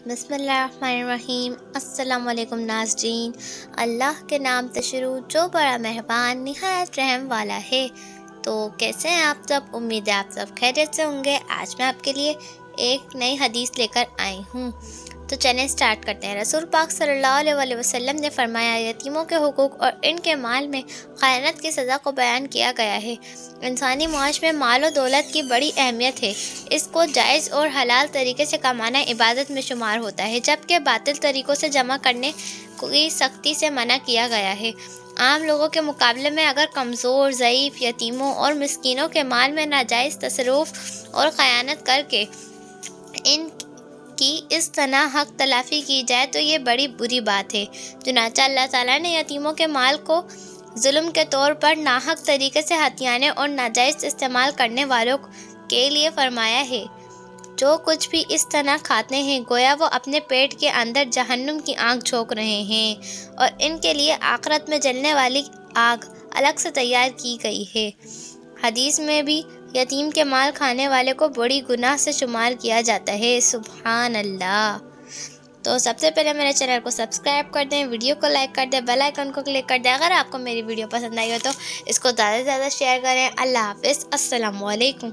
بسم اللہ الرحمن الرحیم۔ السلام علیکم ناظرین۔ اللہ کے نام سے شروع جو بڑا مہربان نہایت رحم والا ہے۔ تو کیسے ہیں آپ سب؟ امید ہے آپ سب خیریت سے ہوں گے۔ آج میں آپ کے لیے ایک نئی حدیث لے کر آئی ہوں، تو چلیں سٹارٹ کرتے ہیں۔ رسول پاک صلی اللہ علیہ وسلم نے فرمایا، یتیموں کے حقوق اور ان کے مال میں خیانت کی سزا کو بیان کیا گیا ہے۔ انسانی معاش میں مال و دولت کی بڑی اہمیت ہے۔ اس کو جائز اور حلال طریقے سے کمانا عبادت میں شمار ہوتا ہے، جبکہ باطل طریقوں سے جمع کرنے کی سختی سے منع کیا گیا ہے۔ عام لوگوں کے مقابلے میں اگر کمزور، ضعیف، یتیموں اور مسکینوں کے مال میں ناجائز تصرف اور خیانت کر کے ان کی اس طرح حق تلافی کی جائے تو یہ بڑی بری بات ہے۔ چنانچہ اللہ تعالیٰ نے یتیموں کے مال کو ظلم کے طور پر ناحق طریقے سے ہتھیانے اور ناجائز استعمال کرنے والوں کے لیے فرمایا ہے، جو کچھ بھی اس طرح کھاتے ہیں گویا وہ اپنے پیٹ کے اندر جہنم کی آگ جھونک رہے ہیں، اور ان کے لیے آخرت میں جلنے والی آگ الگ سے تیار کی گئی ہے۔ حدیث میں بھی یتیم کے مال کھانے والے کو بڑی گناہ سے شمار کیا جاتا ہے۔ سبحان اللہ۔ تو سب سے پہلے میرے چینل کو سبسکرائب کر دیں، ویڈیو کو لائک کر دیں، بیل آئیکن کو کلک کر دیں۔ اگر آپ کو میری ویڈیو پسند آئی ہو تو اس کو زیادہ سے زیادہ شیئر کریں۔ اللہ حافظ۔ السلام علیکم۔